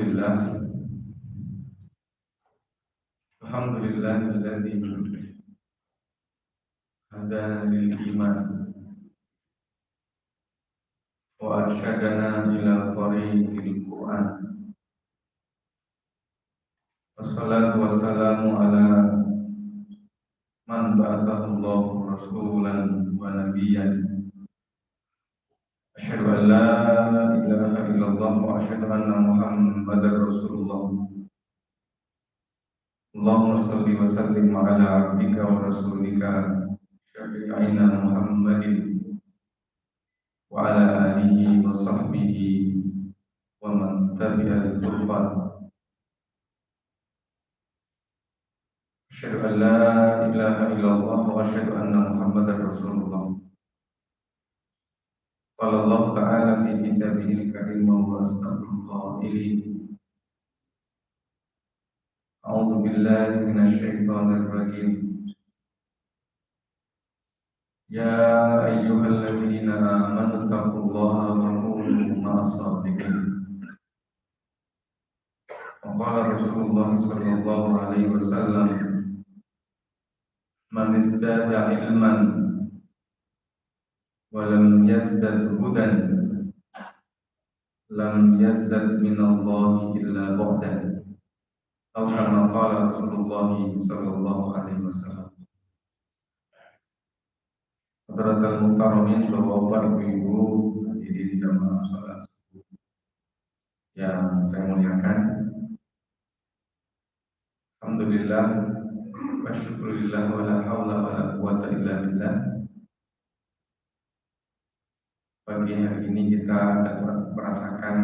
Alhamdulillah, alhamdulillahilladzi hadana lil iman wa arsyadana ila tariqil Qur'an. Wassalatu wassalamu ala man ba'athahu Allahu rasulan wa nabiyyan. Asyhadu an la ilaha illallah wa asyhadu anna Muhammadar Rasulullah. Allahumma salli wa sallim ala abdika wa rasulika syafi'ina Muhammadin wa ala alihi wa sahbihi wa man tabi'al furqan. Asyhadu an la ilaha illallah wa asyhadu anna Muhammadar Rasulullah. Qala Allah ta'ala fi kitabihil karim wa asdaqul qailin. A'udzu billahi minasy syaithanir rajim. Ya ayyuhalladzina amanu taqullaha wa kunu ma'as shadiqin. Qala Rasulullah sallallahu alaihi wasallam, man istada ilman wa lam yazdad hudan lam yazdad minallahi illa bu'dan. Atau kama qala Rasulullah sallallahu alaihi wasallam. Hadratul muhtaramin, Bapak Ibu hadirin jamaah salat yang saya muliakan. Alhamdulillah wa syukurillah wa la haula wa la quwata illa billah. Pagi hari ini kita dapat merasakan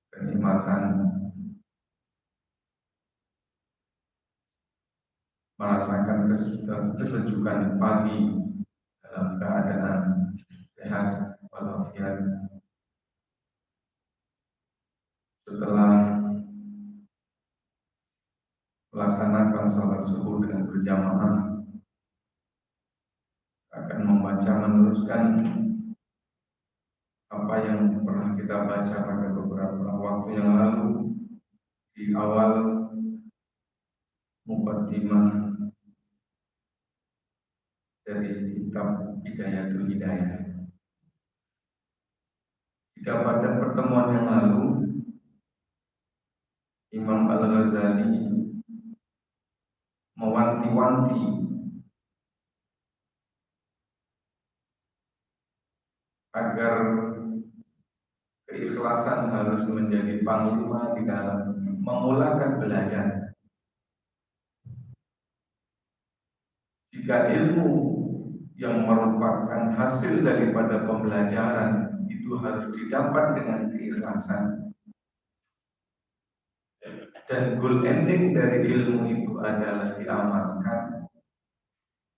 kenikmatan, merasakan kesejukan pagi dalam keadaan sehat walafiat setelah melaksanakan sholat subuh dengan berjamaah, akan membaca meneruskan apa yang pernah kita baca pada beberapa waktu yang lalu di awal muqaddimah dari kitab Hidayatul Hidayah. Jika pada pertemuan yang lalu Imam Al-Ghazali mewanti-wanti agar keikhlasan harus menjadi panglima di dalam memulakan belajar. Jika ilmu yang merupakan hasil daripada pembelajaran itu harus didapat dengan keikhlasan, dan goal ending dari ilmu itu adalah diamalkan,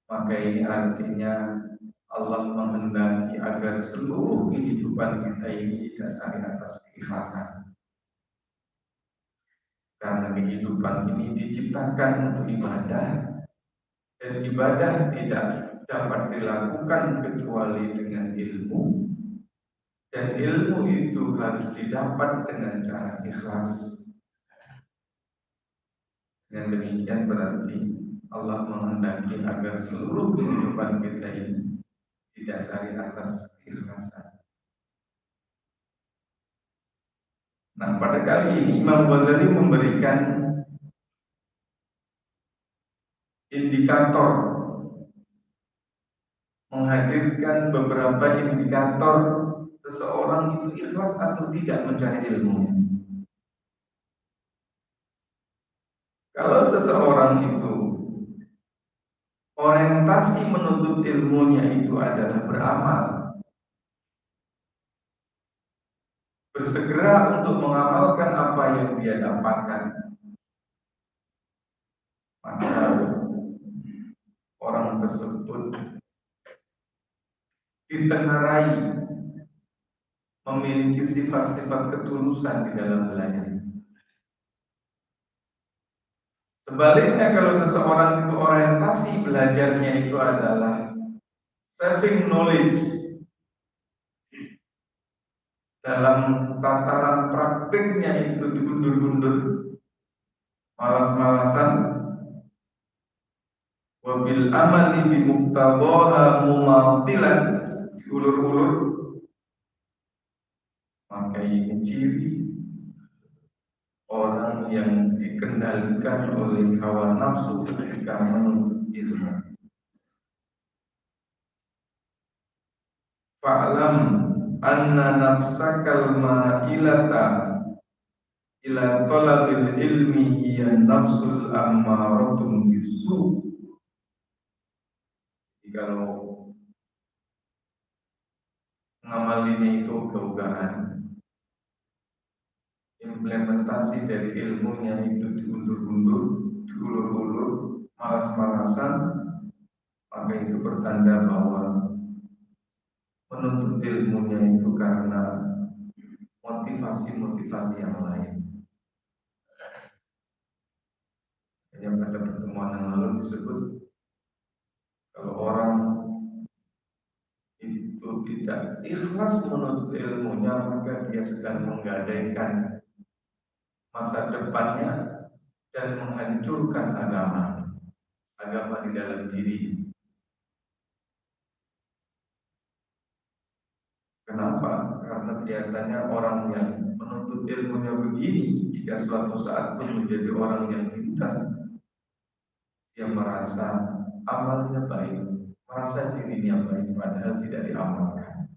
maka ini artinya Allah menghendaki agar seluruh kehidupan kita ini didasari atas keikhlasan. Karena kehidupan ini diciptakan untuk ibadah, dan ibadah tidak dapat dilakukan kecuali dengan ilmu, dan ilmu itu harus didapat dengan cara ikhlas. Dengan demikian berarti Allah menghendaki agar seluruh kehidupan kita ini didasari atas keikhlasan. Nah, pada kali ini Imam Ghazali memberikan indikator, menghadirkan beberapa indikator seseorang itu ikhlas atau tidak mencari ilmu. Kalau seseorang itu orientasi menuntut ilmunya itu adalah beramal, bersegera untuk mengamalkan apa yang dia dapatkan, maka orang tersebut ditengarai memiliki sifat-sifat ketulusan di dalam belajar. Sebaliknya, kalau seseorang itu orientasi belajarnya itu adalah saving knowledge, dalam tataran praktiknya itu diundur-undur, malas-malasan, wabil amali bimuktadhaha mumatilan, diulur-ulur, maka ini ciri orang yang dikendalikan oleh hawa nafsu ketika menuntut ilmu. Fa'lam anna nafsakal ma'ilata ila talabil ilmi hiya nafsul ammaratun bisu. Kalau ngamalin itu keugahan, implementasi dari ilmunya itu diundur-undur, diulur-ulur, malas-malasan, maka itu bertanda bahwa menuntut ilmunya itu karena motivasi-motivasi yang lain. Yang pada pertemuan yang lalu disebut, kalau orang itu tidak ikhlas menuntut ilmunya, maka dia sedang menggadaikan masa depannya dan menghancurkan agama di dalam diri. Kenapa? Karena biasanya orang yang menuntut ilmunya begini, jika suatu saat pun menjadi orang yang pintar, dia merasa amalnya baik, merasa dirinya baik, padahal tidak diamalkan.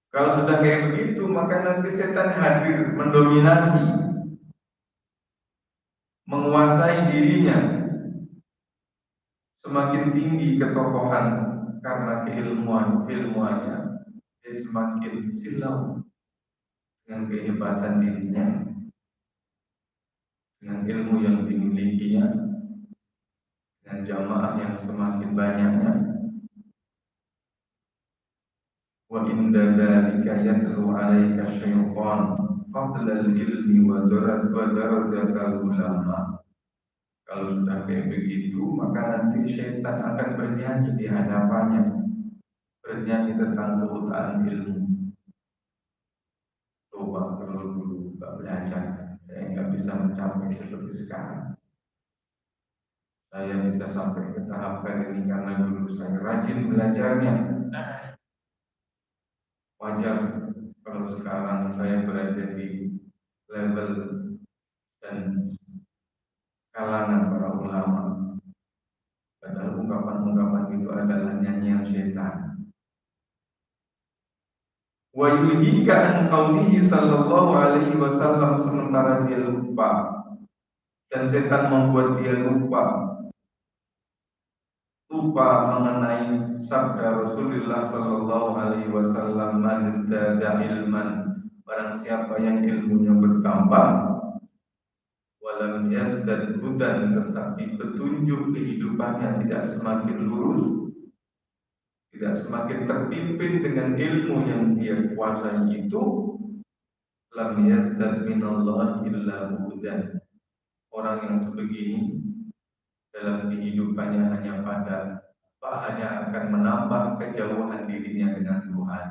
Kalau sudah kayak begitu, maka nanti setan hadir mendominasi, menguasai dirinya. Semakin tinggi ketokohan karena keilmuannya, dia semakin silau dengan kehebatan dirinya, dengan ilmu yang dimilikinya, dengan jamaah yang semakin banyaknya. Wa inda dzalika yatlu 'alaika syaitan fadlal ilmi wa darajatal ulama. Kalau sudah kayak begitu, maka nanti syaitan akan bernyanyi di hadapannya, bernyanyi tentang keutamaan ilmu. Coba kalau dulu nggak belajar, saya nggak bisa mencapai seperti sekarang. Saya bisa sampai ke tahap ini karena dulu saya rajin belajarnya. Wajar kalau sekarang saya berada di level dan kalangan para ulama. Padahal ungkapan-ungkapan itu adalah nyanyian setan. Wa yulhika an qaulihi sallallahu alaihi wasallam, sementara dia lupa, dan setan membuat dia lupa mengenai sabda Rasulullah sallallahu alaihi wasallam, man izdada ilman, barang siapa yang ilmunya bertambah, walam yazdad hudan, tetapi petunjuk kehidupannya tidak semakin lurus, tidak semakin terpimpin dengan ilmu yang dia kuasai itu, lam yazdad minallahi illa hudan. Orang yang sebegini dalam kehidupannya hanya akan menambah kejauhan dirinya dengan Tuhan.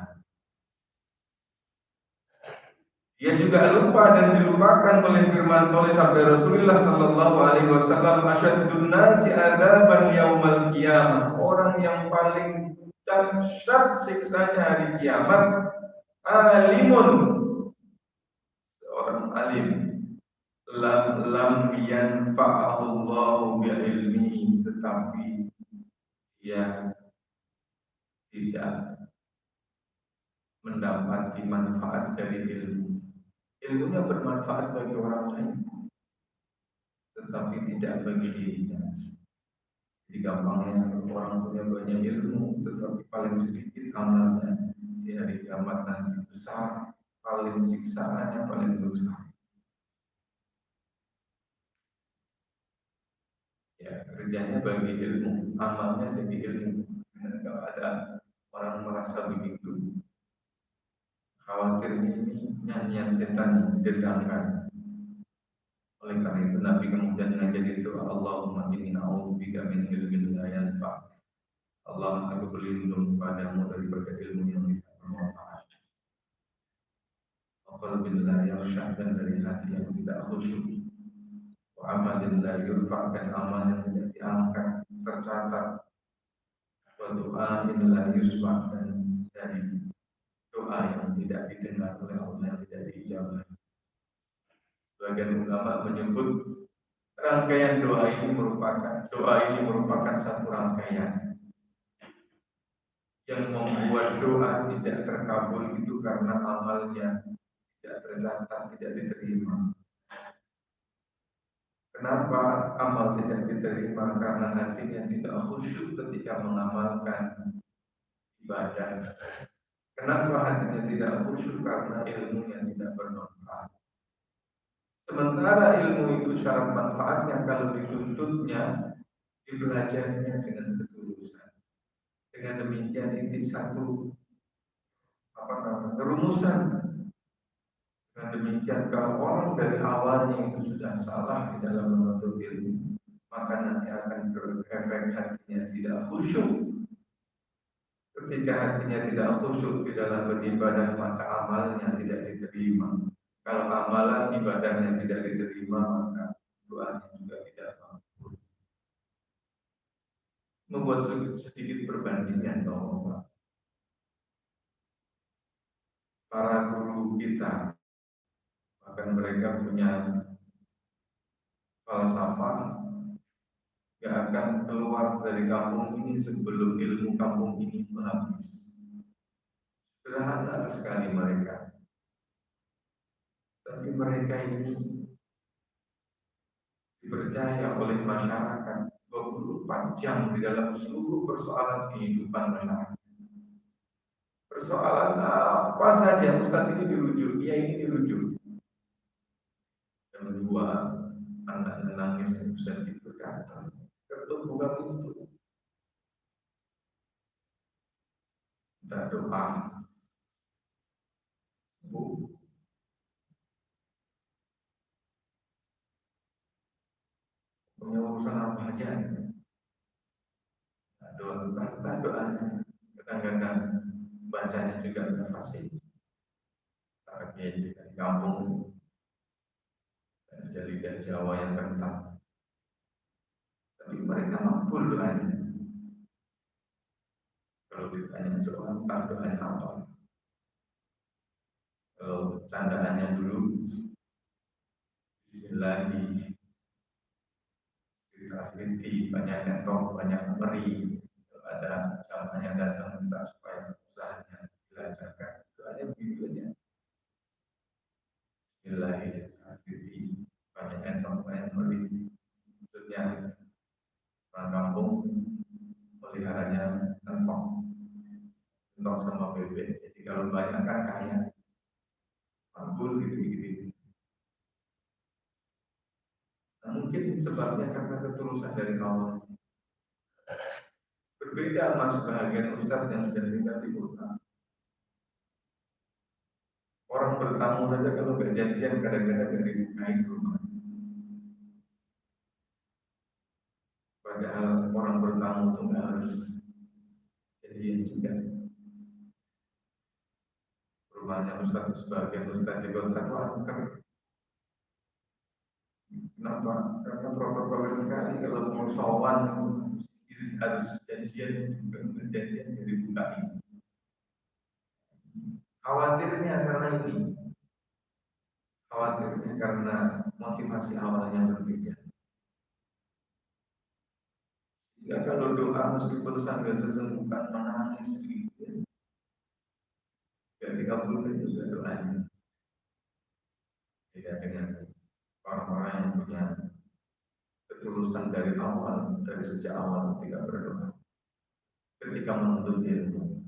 Dia juga lupa dan dilupakan oleh sabda Rasulullah sallallahu alaihi wasallam, asyaddun nasi adaban yaumal qiyamah, orang yang paling dahsyat siksanya hari kiamat, alimun, seorang alim, lam yanfa'allahu bi ilmihi, tetapi dia tidak mendapati manfaat dari ilmu. Ilmunya bermanfaat bagi orang lain, tetapi tidak bagi dirinya. Jadi gampangnya, orang punya banyak ilmu tetapi paling sedikit amalnya, di hari kiamat nanti besar, paling siksaannya paling besar. Ya, kerjanya bagi ilmu, amalnya jadi ilmu. Kalau ada orang merasa begitu, khawatir ini nyanyian setan didendangkan. Oleh karena itu Nabi kemudian mengajar doa, Allahumma inni a'udzubika min ilmin la yanfa'. Allah, aku berlindung padamu daripada ilmu yang tidak bermanfaat. qalbin la yakhsha, dan dari hati yang tidak khusyuk, wa amalin la yurfa, dan amal yang tidak diangkat tercatat, wa du'ain la yusma, dan dari doa yang tidak didengar oleh Allah, yang tidak diijabah. Sebagian ulama menyebut rangkaian doa ini merupakan satu rangkaian yang membuat doa tidak terkabul itu karena amalnya tidak tercatat, tidak diterima. Kenapa amal tidak diterima? Karena hatinya tidak khusyuk ketika mengamalkan ibadah. Kenapa hatinya tidak khusyuk? Karena ilmunya tidak bermanfaat. Sementara ilmu itu syarat manfaatnya kalau dituntutnya, dipelajarinya dengan ketulusan. Dengan demikian ini satu rumusan. Dengan demikian kalau orang dari awalnya itu sudah salah di dalam menuntut ilmu, maka nanti akan berefek hatinya tidak khusyuk. Ketika hatinya tidak khusyuk di dalam beribadah, maka amalnya tidak diterima. Kalau amalan ibadahnya tidak diterima, maka doanya juga tidak makbul. Membuat sedikit perbandingan bahwa para guru kita, bahkan mereka punya falsafah, gak akan keluar dari kampung ini sebelum ilmu kampung ini habis. Sederhana sekali mereka, tapi mereka ini dipercaya oleh masyarakat 24 jam di dalam seluruh persoalan kehidupan masyarakat. Persoalan apa saja Ustaz ini dirujuk, ya ini dirujuk. Yang kedua, anak nangis Ustaz itu datang, ketuk buka pintu, minta doa, Bu, punya urusan apa aja, doa doanya, kadang-kadang bacanya juga nggak fasih, karena di kampung dan dari lidah Jawa yang kental, tapi mereka makbul doanya. Kalau ditanya doa, entah doanya apa. Kalau candaannya dulu, Bismillah, cerita banyak netok, banyak meri. Kalau ada zamannya datang minta supaya usahanya dilancarkan, doanya begitu aja. Bismillah, banyak netok, banyak meri. Maksudnya orang kampung meliharanya entok sama bebek. Jadi kalau banyak kan kaya, makbul gitu. Nah, mungkin sebabnya karena ketulusan dari awal. Berbeda sama sebagian ustaz yang sudah tinggal di kota. Orang bertamu saja kalau nggak janjian kadang-kadang dari dibukain rumah. Padahal orang bertamu itu nggak harus janjian juga. Rumahnya ustaz, sebagian ustaz di kota itu angker. Kenapa? Karena protokol sekali kalau mau sowan harus janjian, bukan janjian dari dibukain. Khawatirnya karena motivasi awalnya berbeda. Ya kalau doa meskipun sambil sesembuhan menangis gitu, ya dikabulkan juga doanya. Tidak dengan orang-orang yang punya ketulusan dari awal, dari sejak awal tidak berdoa. Ketika menuntut ilmu,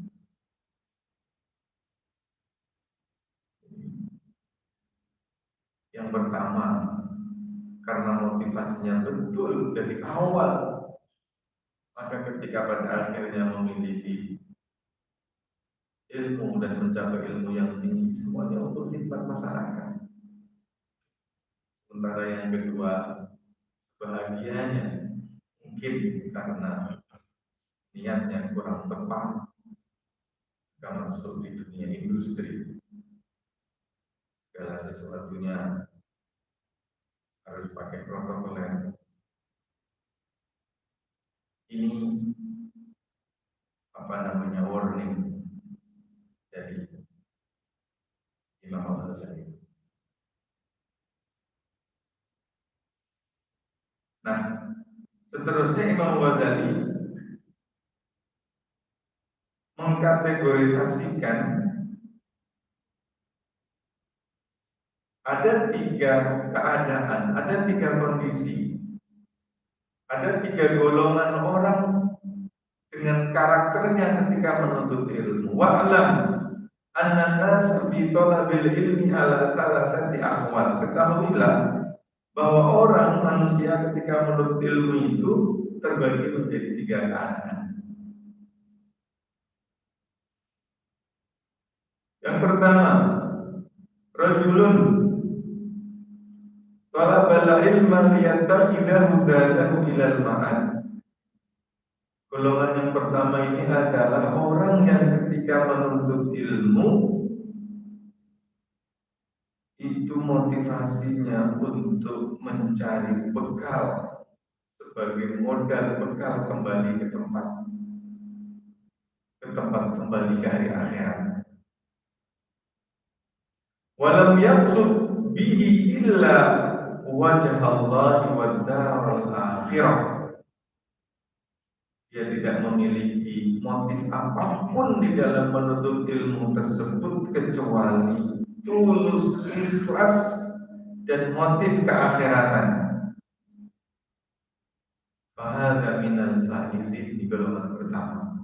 yang pertama karena motivasinya betul dari awal, maka ketika pada akhirnya memiliki ilmu dan mencapai ilmu yang tinggi, semuanya untuk khidmat masyarakat. Sementara yang kedua, bahagianya mungkin karena niatnya kurang tepat, karena masuk di dunia industri, segala sesuatunya harus pakai protokoler. Ini apa namanya, warning dari Imam Al-Ghazali. Nah, seterusnya Imam Ghazali mengkategorisasikan ada tiga keadaan, ada tiga kondisi, ada tiga golongan orang dengan karakternya ketika menuntut ilmu. Wa'lam anna nas fi talabil ilmi ala thalathati akhwal. Ketahuilah bahwa orang manusia ketika menuntut ilmu itu terbagi menjadi tiga keadaan. Yang pertama, rajulun talabal ilma liyattakhidahu zadahu ilal ma'ad. Golongan yang pertama ini adalah orang yang ketika menuntut ilmu itu motivasinya untuk mencari bekal sebagai modal bekal kembali ke tempat kembali ke hari akhirat. Walam yaqsud bihi illa wajah Allah wa darul akhirah. Dia tidak memiliki motif apapun di dalam menuntut ilmu tersebut kecuali tulus, ikhlas, dan motif keakhiratan. Fahadha minal faizin, di golongan pertama.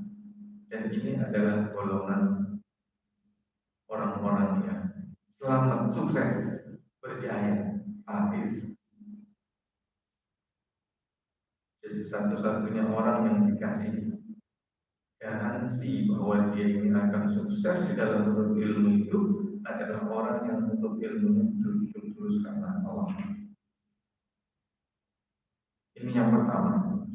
Dan ini adalah golongan orang-orang yang selamat, sukses, berjaya, faiz. Jadi satu-satunya orang yang dikasih garansi bahwa dia ini akan sukses di dalam menuntut ilmu itu adalah orang yang menuntut ilmu itu tulus karena Allah. Ini yang pertama.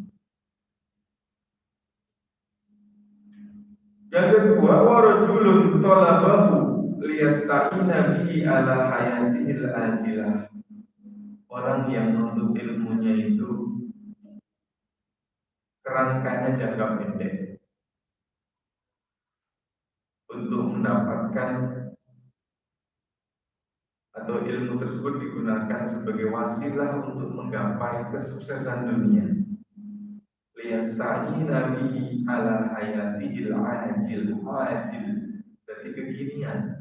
Yang kedua, warajulun talabahu liyasta'ina bihi ala hayatihil ajilah. Orang yang menuntut ilmunya itu kerangkanya jangka pendek untuk mendapatkan atau ilmu tersebut digunakan sebagai wasilah untuk menggapai kesuksesan dunia. Liyasta'ina bihi ala hayatihil ajil. Jadi kekinian.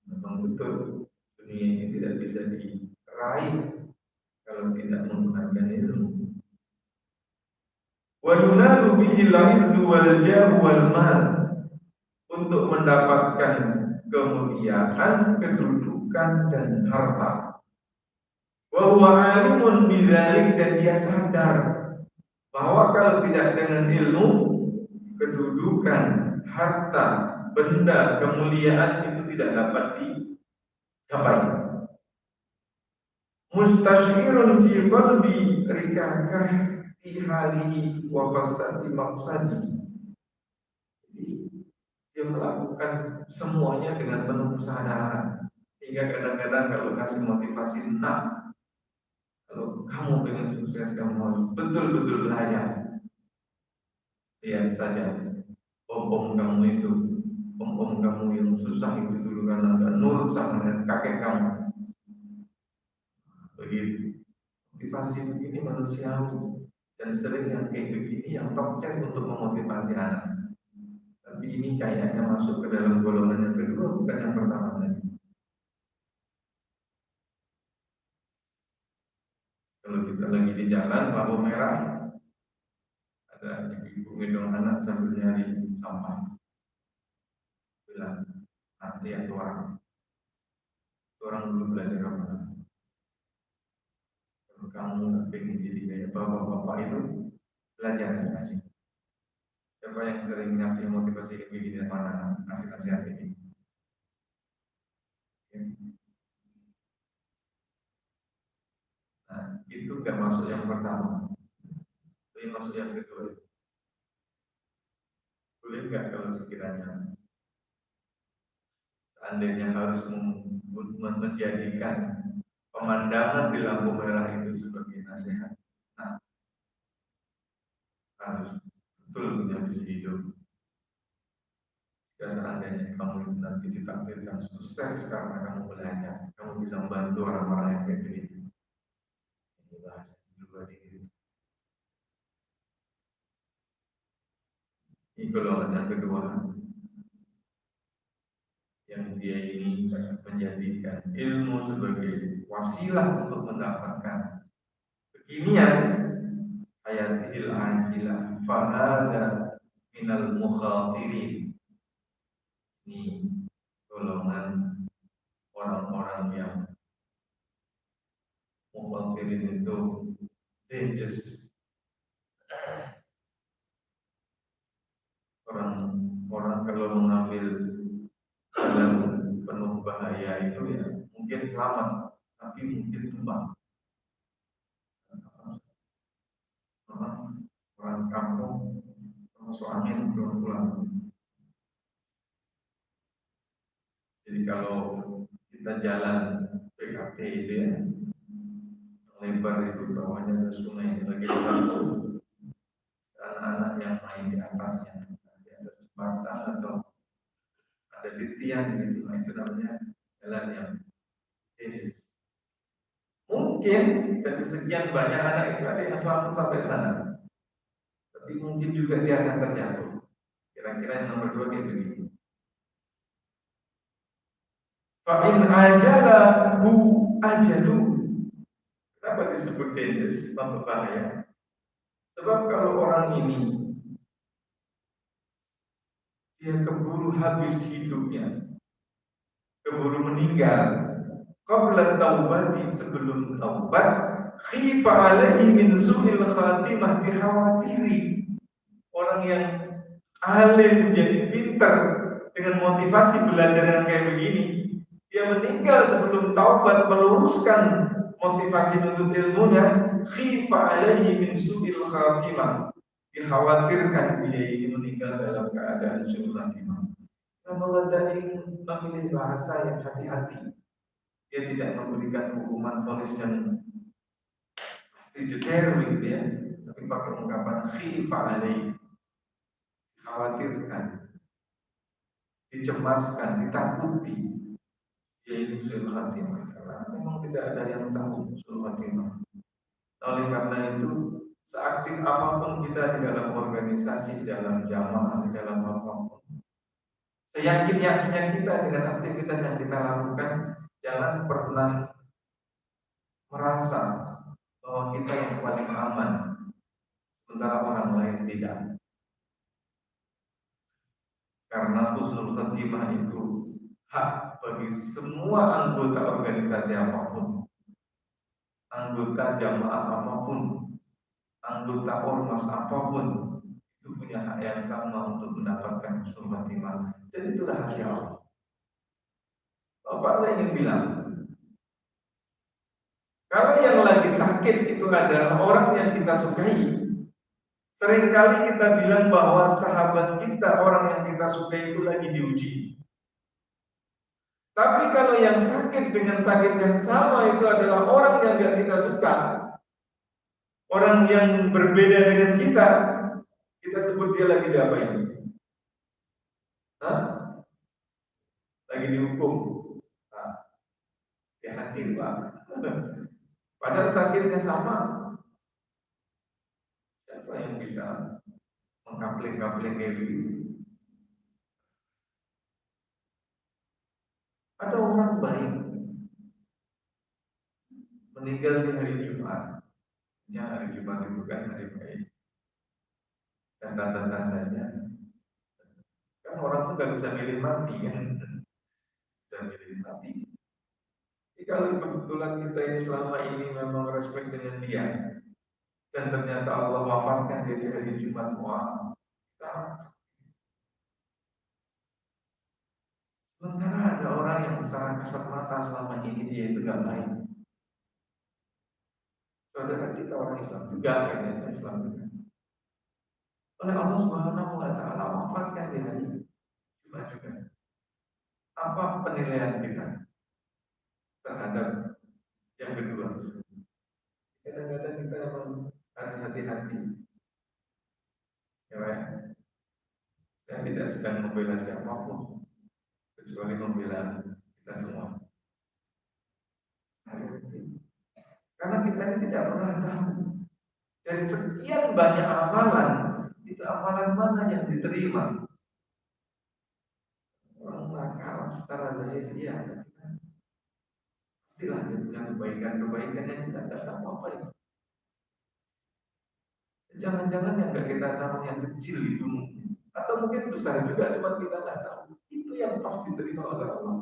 Memang betul dunia ini tidak bisa diraih kalau tidak menggunakan ilmu. Wa yunalu bihi al-'izzu wal jah wal mal, untuk mendapatkan kemuliaan, kedudukan, dan harta. Wa huwa 'alimun bidzalik, dan dia sadar bahwa kalau tidak dengan ilmu, kedudukan, harta, benda, kemuliaan itu tidak dapat dicapai. Mustashirun fi qalbi rikakah fi halihi wa fasati maqsadi. Dia melakukan semuanya dengan penuh kesadaran, hingga kadang-kadang kalau kasih motivasi, nah, kalau kamu pengen sukses kamu harus betul-betul belajar. Lihat saja om kamu itu, om kamu yang susah itu dulu karena nggak nurut sama kakek kamu. Begitu. Motivasi begini manusiawi, dan sering yang kayak begini yang top chat untuk memotivasi anak. Tapi ini kayaknya masuk ke dalam golongan yang kedua, bukan yang pertama tadi. Kalau kita lagi di jalan lampu merah, ada ibu gendong anak sambil nyari sampah, bilang, nanti ya orang dulu belajar apa? Kalau kamu nggak pengen jadi kayak bapak-bapak itu, belajar ngasih. Siapa yang sering ngasih motivasi begini dan mana ngasih nasihat ini? Nah, itu nggak masuk yang pertama, itu masuk yang kedua. Boleh nggak kalau sekiranya seandainya harus menjadikan pemandangan di lampu merah itu sebagai nasihat. Nah, harus betul punya visi hidup. Jika seandainya kamu itu nanti ditakdirkan sukses karena kamu belajar, kamu bisa membantu orang-orang yang kayak begitu. Ini bahasa juga diri. Ini golongan yang kedua, yang dia ini menjadikan ilmu sebagai wasilah untuk mendapatkan kekinian hayatil ajilah fahada minal mukhatirin. Ini golongan orang-orang yang mukhatirin itu dangerous. Orang kalau mengambil jalan penuh bahaya itu ya mungkin selamat, tapi mungkin tumbang. Orang kampung masuk angin pulang. Jadi kalau kita jalan PKP itu ya, lebar itu bawahnya ada sungai lagi langsung anak-anak yang main di atasnya, di atas jembatan atau ada di tiang gitu, itu namanya jalan yang jenis. Mungkin dari sekian banyak anak itu ada yang selamat sampai sana, tapi mungkin juga dia akan terjatuh. Kira-kira yang nomor 2 kayak begini. Fa'in ajalahu ajalu. Kenapa disebut dangerous, berbahaya? Sebab kalau orang ini dia keburu habis hidupnya, keburu meninggal, qabla taubati, sebelum taubat, khifa alaihi min su'il khatimah, dikhawatiri orang yang alim jadi pintar dengan motivasi belajar yang kayak begini, dia meninggal sebelum taubat meluruskan motivasi untuk ilmunya, khifa alaihi min su'il khatimah, dikhawatirkan dia ini meninggal dalam keadaan su'il khatimah. Imam Ghazali memilih bahasa yang hati-hati. Dia tidak memberikan hukuman vonis yang dijeter gitu ya, tapi pakai ungkapan khifa alaihi, dikhawatirkan, dicemaskan, ditakuti. Dia ini su'il khatimah, karena memang tidak ada yang tahu su'il khatimah. Oleh karena itu, seaktif apapun kita di dalam organisasi, di dalam jamaah, di dalam apapun, seyakin-yakinnya kita dengan aktivitas yang kita lakukan, jangan pernah merasa bahwa kita yang paling aman, sementara orang lain tidak. Karena husnul khatimah itu hak bagi semua anggota organisasi apapun, anggota jamaah apapun, anggota ormas apapun, itu punya hak yang sama untuk mendapatkan husnul khatimah. Dan itu rahasia Allah. Bapak saya ingin bilang, kalau yang lagi sakit itu adalah orang yang kita sukai, seringkali kita bilang bahwa sahabat kita, orang yang kita sukai itu lagi diuji. Tapi kalau yang sakit dengan sakit yang sama itu adalah orang yang gak kita suka, orang yang berbeda dengan kita sebut dia lagi diapain? Hah? Lagi dihukum. Nah, hati Pak. Padahal sakitnya sama. Siapa yang bisa mengkapling-kapling kayak begitu? Ada orang baik meninggal di hari Jumat. Ya, hari Jumat itu kan hari baik. Dan tanda-tandanya kan orang tuh gak bisa milih mati kan. Bisa milih mati. Jadi kalau kebetulan kita yang selama ini memang respect dengan dia, dan ternyata Allah wafatkan dia di hari Jumat, wah, sementara ada orang yang secara kasat mata selama ini dia itu gak baik. Saudara kita orang Islam juga, ya, Islam juga. Oleh Allah Subhanahu wa Ta'ala wafatkan di hari Jumat juga. Apa penilaian kita? tidak sedang membela siapapun kecuali membela kita semua. Karena kita ini tidak pernah tahu dari sekian banyak amalan itu amalan mana yang diterima. Orang nakal secara zahir dia pastilah dia punya kebaikan yang kita tidak tahu apa itu. Jangan-jangan yang nggak kita tahu yang kecil itu mungkin, atau mungkin besar juga cuma kita nggak tahu. Itu yang pasti diterima oleh Allah.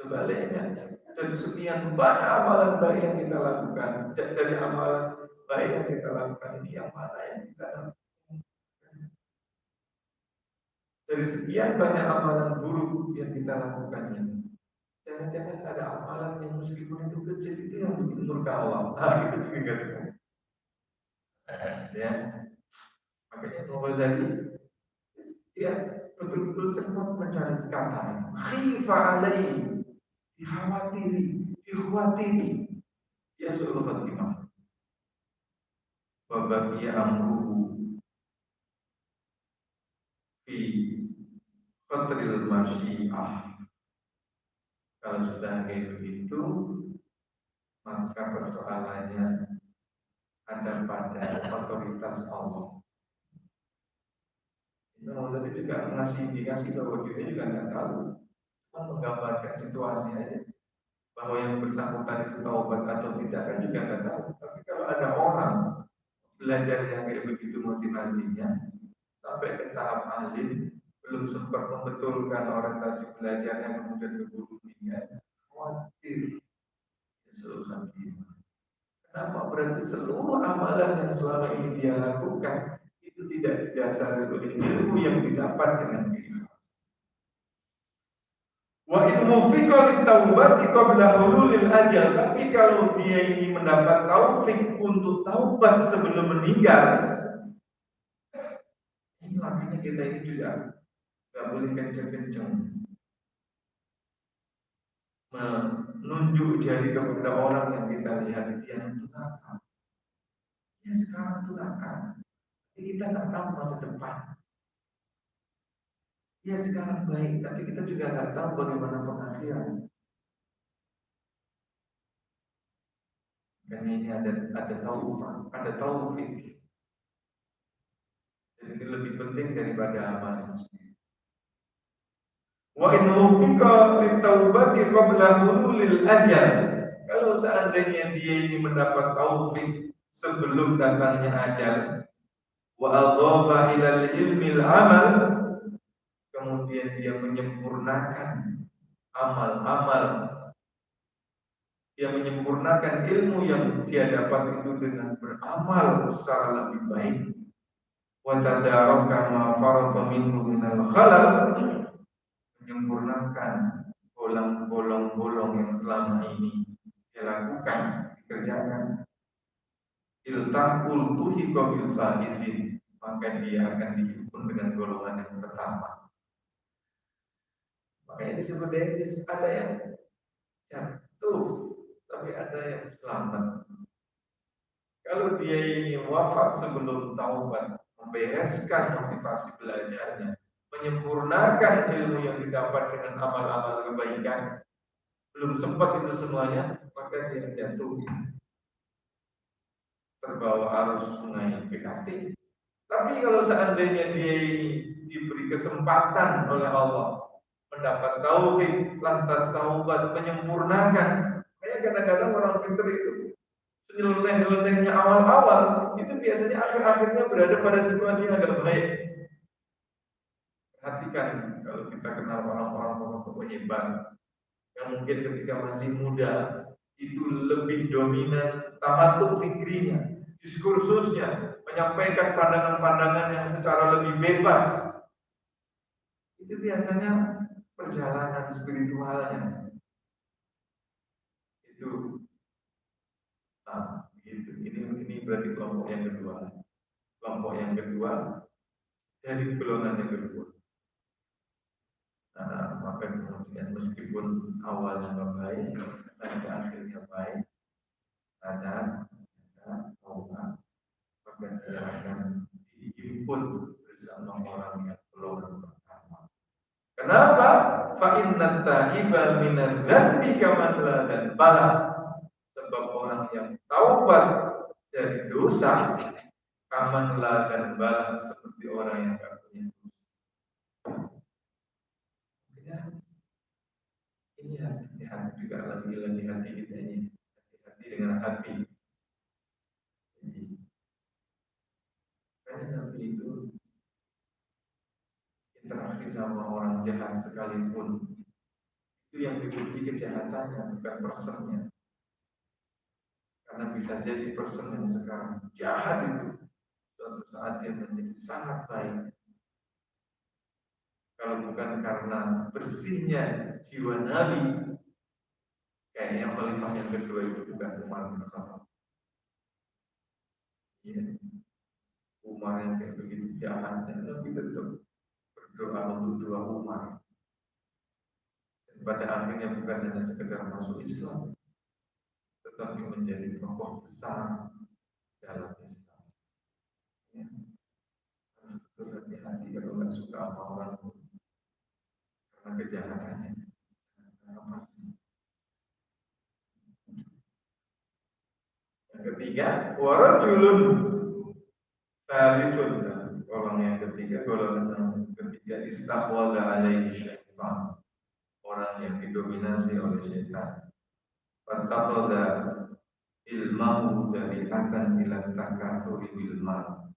Sebaliknya, dari sekian banyak amalan baik yang kita lakukan, dari amalan baik yang kita lakukan ini yang mana yang kita lakukan? Dari sekian banyak amalan buruk yang kita lakukan ini, jangan-jangan ada amalan yang meskipun itu kecil itu yang bikin murka Allah. Itu juga kan. Ya, makanya Ghazali dia betul-betul cermat mencari kata khifa alaihi, dikhawatiri ya suruh Fatimah wa baqiya amruhu fi qatril masyiah. Kalau sudah kayak begitu, maka persoalannya ada pada otoritas Allah. Nah, tadi juga ngasih indikasi bahwa kita juga nggak tahu, cuma menggambarkan situasi aja bahwa yang bersangkutan itu taubat atau tidak kan juga nggak tahu. Tapi kalau ada orang belajar yang kayak begitu motivasinya sampai ke tahap alim, belum sempat membetulkan orientasi belajarnya kemudian keburu meninggal, khawatir seluruh hati. Kenapa? Berarti seluruh amalan yang selama ini dia lakukan itu tidak didasari oleh ilmu yang didapat dengan keikhlasan. Wa in mufiqa lit-taubati qabla hululil ajal. Tapi kalau dia ini mendapat taufik untuk taubat sebelum meninggal, ini makanya kita ini juga nggak boleh kenceng-kenceng menunjuk jari kepada orang yang kita lihat dia itu nakal. Ya sekarang itu nakal. Kita nggak tahu masa depan. Ya sekarang baik, tapi kita juga nggak tahu bagaimana pengakhiran. Karena ini ada taufik. Jadi ini lebih penting daripada amal itu sendiri. Wa in wufiqa litaubati qabla hululil ajal. Kalau seandainya dia ini mendapat taufik sebelum datangnya ajal, wa adhafa ilal ilmil amal, kemudian dia menyempurnakan amal-amal, dia menyempurnakan ilmu yang dia dapat itu dengan beramal secara lebih baik, wa tadaraka ma farata minhu minal khalal, menyempurnakan bolong-bolong yang selama ini dia lakukan, dikerjakan, iltaqul tuhiqa bil faizin, maka dia akan dihukum dengan golongan yang pertama. Makanya disebut dentis, ada yang jatuh tapi ada yang selamat. Kalau dia ini wafat sebelum taubat, membereskan motivasi belajarnya, menyempurnakan ilmu yang didapat dengan amal-amal kebaikan, belum sempat itu semuanya, maka dia jatuh terbawa arus sungai PKT. Tapi kalau seandainya dia ini diberi kesempatan oleh Allah mendapat taufik, lantas taubat, menyempurnakan. Kayak kadang-kadang orang pintar itu nyeleneh-nyelenehnya awal-awal itu biasanya akhir-akhirnya berada pada situasi yang agak baik. Perhatikan kalau kita kenal orang-orang tokoh hebat yang mungkin ketika masih muda itu lebih dominan tamatuk fikrinya, diskursusnya, menyampaikan pandangan-pandangan yang secara lebih bebas. Itu biasanya perjalanan spiritualnya itu ini berarti kelompok yang kedua dari golongan yang kedua. Maka kemudian meskipun awalnya baik, pada akhirnya baik, ada Allah, maka dia akan dihimpun orang-orang yang belum pertama. Kenapa? Fa inna ta'iba minadz dzambi kaman la dzanbala. Sebab orang yang taubat dari dosa kaman la dzanbala, seperti orang yang tidak punya dosa. Ya, ini hati-hati juga lagi hati kita ini. Hati-hati dengan hati. Jadi, karena Nabi itu interaksi sama orang jahat sekalipun, itu yang dipuji kejahatannya, bukan personnya. Karena bisa jadi person yang sekarang jahat itu suatu saat dia menjadi sangat baik. Kalau bukan karena bersihnya jiwa Nabi, kayaknya khalifah yang kedua itu bukan Umar bin Khattab. Ya, Umar yang kayak begitu jahat, dan Nabi tetap berdoa untuk dua Umar. Dan pada akhirnya bukan hanya sekedar masuk Islam, tetapi menjadi tokoh besar dalam Islam. Ya. Harus berhati-hati kalau nggak suka sama orang karena kejahatannya. Yang ketiga, warajulun talisun. Orang yang ketiga, golongan yang ketiga, istaghwala alaihi syaitan. Orang yang didominasi oleh syaitan. Fattakhadha ilmahu dari'atan ila takatsuri bil mal.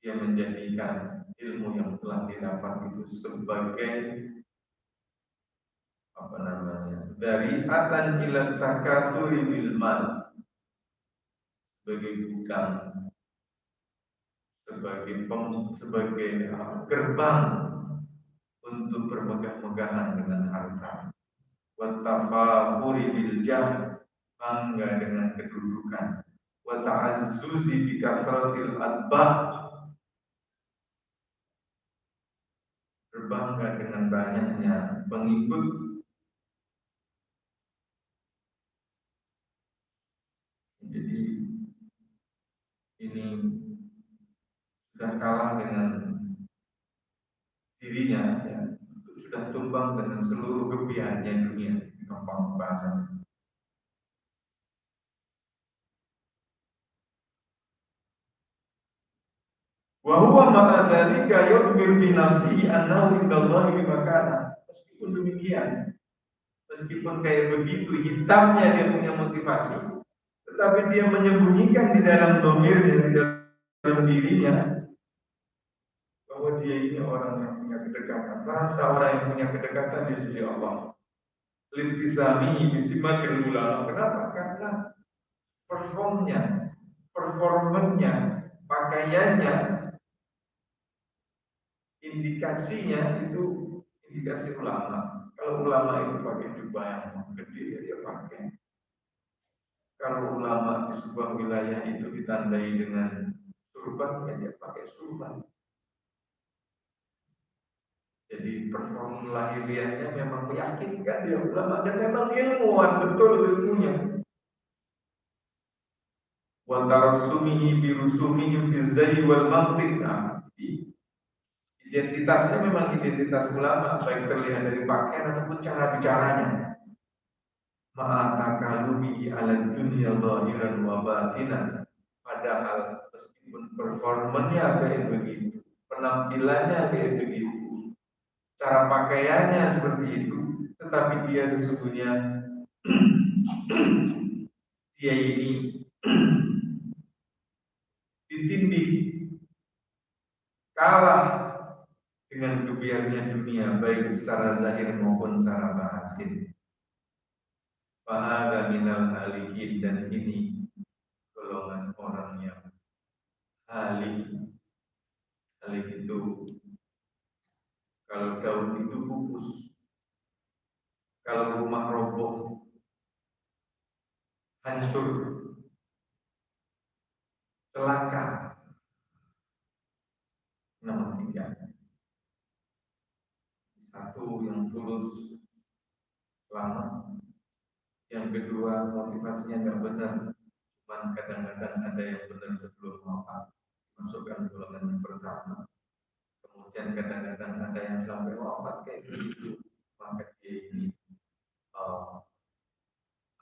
Dia menjadikan ilmu yang telah didapat itu sebagai apa namanya? Dari'atan ila takatsuri bil mal. Sebagai gudang, sebagai gerbang untuk bermegah-megahan dengan harta. Wa tafakhuri bil jah, bangga dengan kedudukan. Wa ta'azzuzi bi kathratil atba', berbangga dengan banyaknya pengikut. Jadi ini sudah kalah dengan dirinya, ya. Sudah tumbang dengan seluruh kebiayaannya dunia. Gampang bahasa. Wa huwa ma'a dzalika yu'mir fi nafsihi annahu indallahi bimakana. Meskipun demikian, meskipun kayak begitu hitamnya dia punya motivasi, tetapi dia menyembunyikan di dalam domirnya, di dalam dirinya, bahwa dia ini orang yang punya kedekatan. Merasa orang yang punya kedekatan di sisi Allah. Lintisami bisimatil ulama. Kenapa? Karena performanya, pakaiannya, indikasinya itu indikasi ulama. Kalau ulama itu pakai jubah yang gede, dia pakai. Kalau ulama di sebuah wilayah itu ditandai dengan surban, ya dia pakai surban. Jadi perform lahiriahnya memang meyakinkan dia ulama, dan memang ilmuwan, betul ilmunya. Wa tarassumihi bi rusumihim fi zayy wal mantiq. Identitasnya memang identitas ulama, baik terlihat dari pakaian ataupun cara bicaranya. Ma'atakalubihi ala dunya zahiran wa batinan. Padahal meskipun performanya kayak begitu, penampilannya kayak begitu, cara pakaiannya seperti itu, tetapi dia sesungguhnya dia ini ditindih, kalah dengan kebiarannya dunia, baik secara zahir maupun secara batin. Fahada minal halikin, dan ini golongan orang yang halik. Halik itu kalau daun itu pupus, kalau rumah roboh, hancur, celaka. Nomor 3, satu yang tulus lama, yang kedua motivasinya nggak benar, cuman kadang-kadang ada yang benar sebelum wafat, masukkan golongan yang pertama. yang sampai wafat kayak gitu, maka dia ini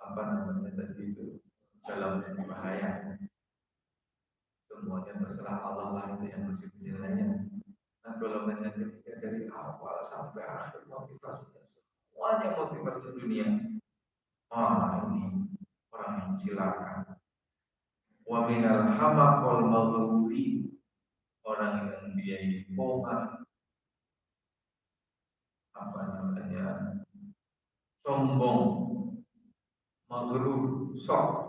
apa namanya tadi itu dalam bahaya. Semuanya terserah Allah lah, itu yang mesti penilaian. Nah, golongan yang ketiga dari awal sampai akhir motivasinya semuanya motivasi dunia. Ini orang yang silakan. Wa minal hamaqal maghruri, orang yang dia ini koma, apa namanya, sombong, maghrur, sok.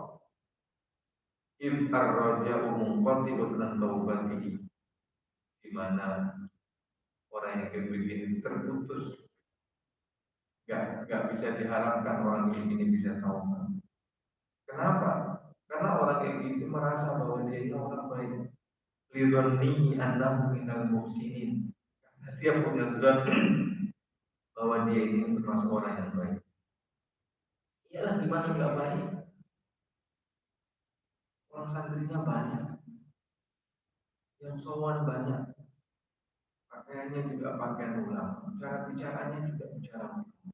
If ar-raja'u munqati'un an taubatihi, di mana orang yang kayak begini terputus, nggak bisa diharapkan orang ini bisa taubat. Kenapa? Karena orang kayak gitu merasa bahwa dia itu orang baik. Lidhonni annahu minal muhsinin, karena dia punya zat bahwa dia ini termasuk orang yang baik. Iyalah, gimana nggak baik? Orang santrinya banyak, yang sowan banyak, pakaiannya juga pakaian ulama, cara bicaranya juga bicara ulama.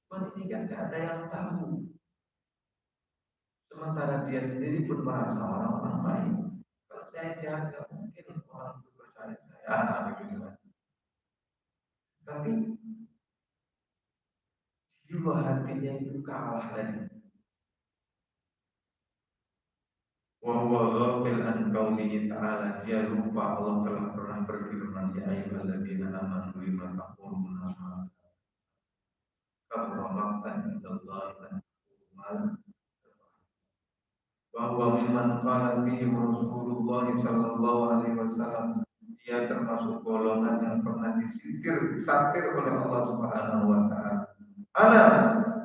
Cuman ini kan nggak ada yang tahu. Sementara dia sendiri pun merasa orang-orang baik. Kalau saya jahat, nggak mungkin orang itu percaya saya. Gitu. Tapi jiwa hatinya itu kalah tadi. Wa huwa ghafil an qaulihi ta'ala, dia lupa Allah telah pernah berfirman, ya ayyuhalladzina amanu lima taquluna ma kabura maqtan indallahi an taqulu bahwa mimman qala fihi Rasulullah sallallahu alaihi wasallam, dia termasuk golongan yang pernah disatir oleh Allah Subhanahu wa taala. Ana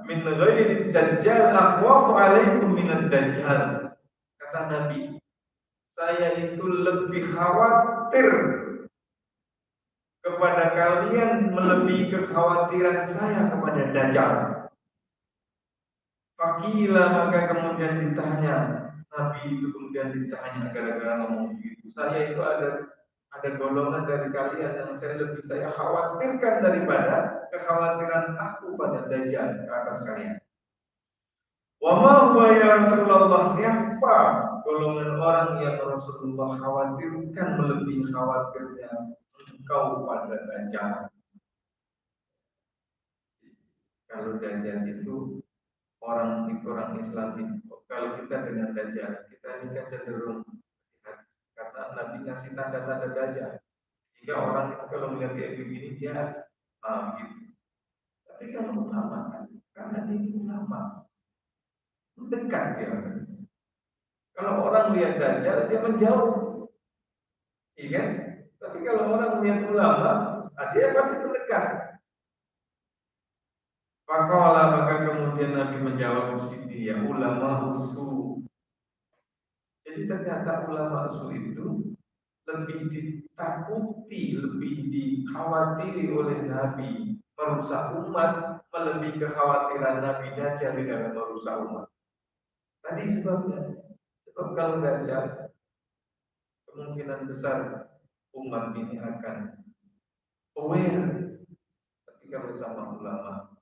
min ghairi dajjal akhwafu alaikum min ad-dajjal. Kata Nabi, saya itu lebih khawatir kepada kalian melebihi kekhawatiran saya kepada Dajjal. Fakila, maka kemudian ditanya, Nabi itu kemudian ditanya gara-gara ngomong begitu. Saya itu ada golongan dari kalian yang saya khawatirkan daripada kekhawatiran aku pada Dajjal ke atas kalian. Wa ma huwa ya Rasulullah, siapa golongan orang yang Rasulullah khawatirkan melebihi khawatirnya engkau pada Dajjal? Kalau Dajjal itu orang Islam itu, kalau kita dengan Dajjal, kita ini kan cenderung karena Nabi ngasih tanda-tanda Dajjal, sehingga orang itu kalau melihat kayak begini dia gitu. Tapi kalau ulama kan, karena dia ulama mendekat dia. Kalau orang lihat Dajjal dia menjauh, iya kan? Tapi kalau orang lihat ulama, dia pasti mendekat. Faqala, maka kemudian Nabi menjawab sini, ya ulama usul. Jadi ternyata ulama usul itu lebih ditakuti, lebih dikhawatiri oleh Nabi merusak umat, melebihi kekhawatiran Nabi Dajjal di dalam merusak umat. Tadi sebabnya, sebab kalau Dajjal kemungkinan besar umat ini akan aware, ketika bersama ulama.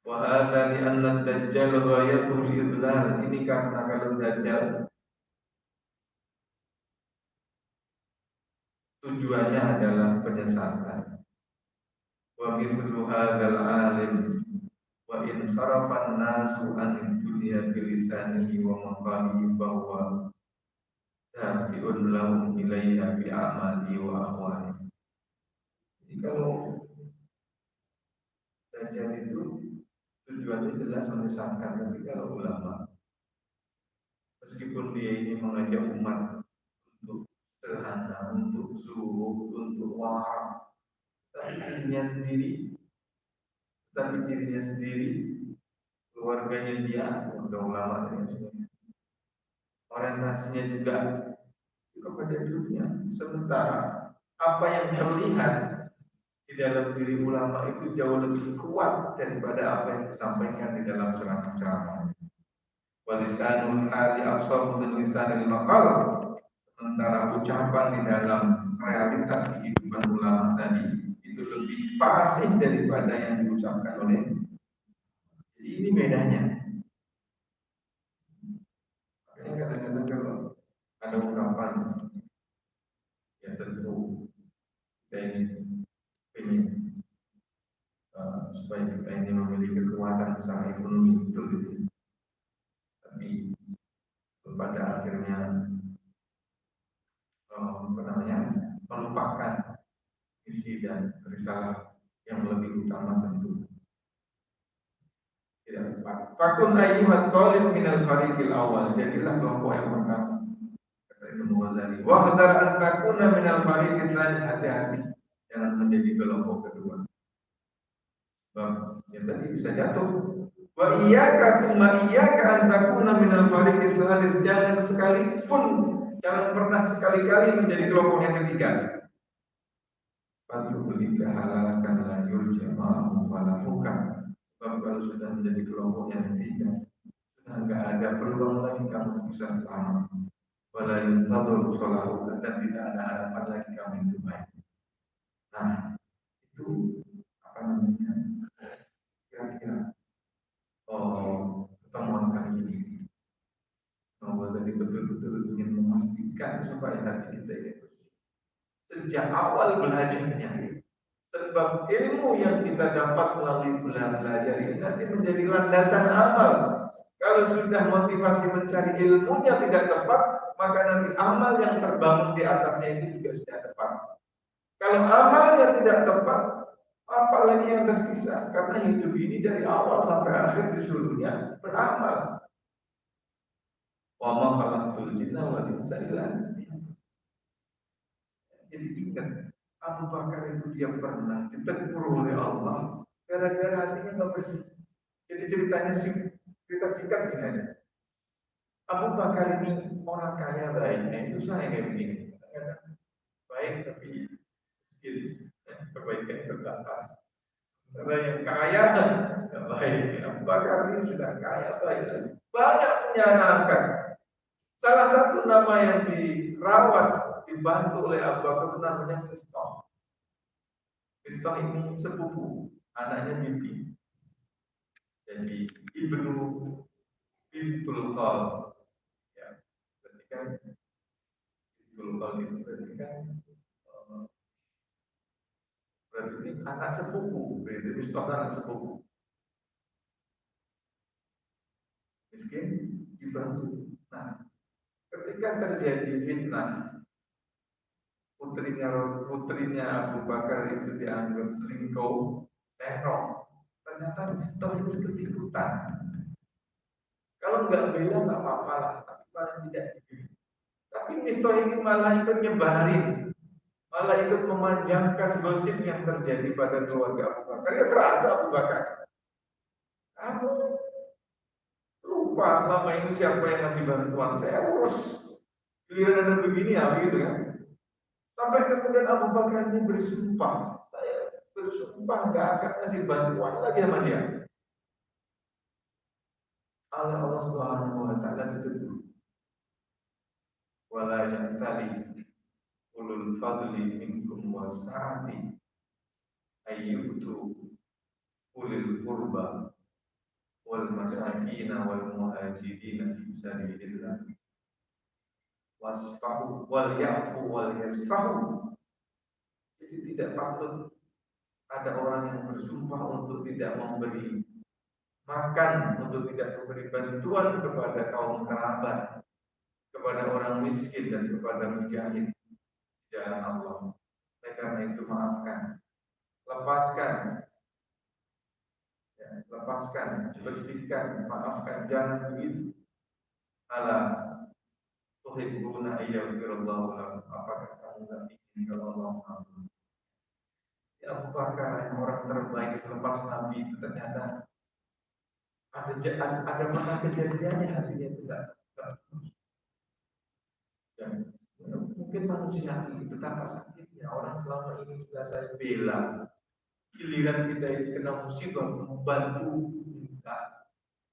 Wa hadza li anna ad-dajjal ghayatul idlal, ini karena kalau Dajjal tujuannya adalah penyesatan. Wa mithlu hadzal alim wa in sarafa an-nasu an dunya bilisanihi wa maqamihi fa huwa dafi'un lahum ilaiha bi amali wa ahwali. Jadi kalau Dajjal itu tujuannya jelas menyesatkan, tapi kalau ulama, meskipun dia ini mengajak umat untuk sederhana, untuk zuhud, untuk wara, tapi dirinya sendiri, keluarganya dia, udah ulama ini, orientasinya juga kepada dunia. Sementara apa yang terlihat di dalam diri ulama itu jauh lebih kuat daripada apa yang disampaikan di dalam ceramah. Walisanul hali afsahu min lisanil maqal, sementara ucapan di dalam realitas kehidupan ulama tadi itu lebih fasih daripada yang diucapkan oleh. Jadi ini bedanya. Makanya kadang-kadang kalau ada ungkapan, ya tentu kita ingin supaya kita ini memiliki kekuatan secara ekonomi, betul gitu. Tapi pada akhirnya melupakan isi dan risalah yang lebih utama tentu tidak tepat. Fakun ayyuhat talib minal fariqil awal, jadilah kelompok yang pertama kata Imam Ghazali. Wa hadar an takuna minal fariqil tsani, hati-hati jangan menjadi kelompok kedua. Sebab yang tadi bisa jatuh. Wa iyyaka tsumma iyyaka an takuna minal fariqil tsalits, jangan sekalipun, jangan pernah sekali-kali menjadi kelompok yang ketiga. Bantu belikan halalkan lanjut jamaah falahukan. Sebab kalau sudah menjadi kelompok yang ketiga, sudah enggak ada peluang lagi kamu bisa selamat. Wala yuntadhur shalahukan, dan tidak ada harapan lagi kamu itu baik. Nah, itu apa namanya? Kira-kira pertemuan kali ini. Bahwa tadi betul-betul ingin memastikan supaya hati kita itu sejak awal belajarnya. Sebab ilmu yang kita dapat melalui belajar ini nanti menjadi landasan amal. Kalau sudah motivasi mencari ilmunya tidak tepat, maka nanti amal yang terbangun di atasnya itu juga sudah tepat. Kalau amalnya tidak tepat, apalagi yang tersisa? Karena hidup ini dari awal sampai akhir disuruhnya beramal. Wa ma khalaqtul jinna wal insa illa liya'budun. Jadi ingat, Abu Bakar itu dia pernah ditegur oleh Allah gara-gara hatinya nggak bersih. Jadi ceritanya cerita singkat gini. Abu Bakar ini orang kaya baiknya itu saya kayak begini. Baik tapi kebaikan terbatas. Karena yang kaya nggak baik. Abu Bakar ini sudah kaya baik, banyak punya anak. Salah satu nama yang dirawat, dibantu oleh Abu Bakar itu namanya Mistah. Mistah ini sepupu, anaknya Bibi. Jadi Ibnu Bintul Khal. Ya, berarti kan Bintul Khal itu berarti ini anak sepupu. Berarti Mistah anak sepupu. Miskin dibantu. Nah, ketika terjadi fitnah, putrinya Abu Bakar itu dianggap selingkuh, teror. Ternyata Mistah ini ikut-ikutan. Kalau nggak bela nggak apa-apa lah, tapi paling tidak dibela. Tapi Mistah ini malah ikut nyebarin, malah ikut memanjangkan gosip yang terjadi pada keluarga Abu Bakar. Ya terasa Abu Bakar, kamu lupa selama ini siapa yang ngasih bantuan, saya urus. Giliran ada begini ya, begitu kan? Sampai kemudian Abu Bakar ini bersumpah, saya bersumpah nggak akan ngasih bantuan lagi sama dia. Allah Subhanahu wa taala itu wala yantali ulul fadli minkum wasa'ati ayyutu ulil qurba wal masakin wal muhajirin fi sabilillah wasfahu wal ya'fu wal yasfahu. Jadi tidak patut ada orang yang bersumpah untuk tidak memberi makan, untuk tidak memberi bantuan kepada kaum kerabat, kepada orang miskin dan kepada mujahid di jalan Allah. Oleh karena itu maafkan, lepaskan, ya, lepaskan, bersihkan, maafkan, jangan begitu. Ala tuhibbuna ayyafirullahu lakum, apakah kamu tidak ingin kalau Allah mengampuni? Ya Abu Bakar yang orang terbaik selepas Nabi itu ternyata ada mana kejadiannya hatinya tidak. Dan mungkin manusia ini betapa sakitnya orang selama ini sudah saya bela, giliran kita ini kena musibah membantu,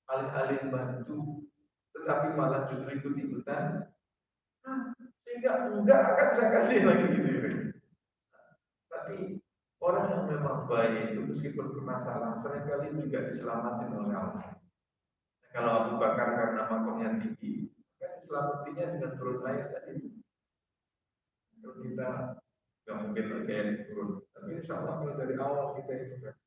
alih-alih bantu, tetapi malah justru ikut-ikutan. Saya enggak akan saya kasih lagi gitu. Tapi orang yang memang baik itu meskipun bermasalah seringkali juga diselamatkan oleh Allah. Kalau Abu Bakar karena makomnya tinggi, kan selamatinya dengan turun ayat tadi. Kalau kita nggak mungkin lagi ayat turun, tapi insya Allah dari awal kita itu kan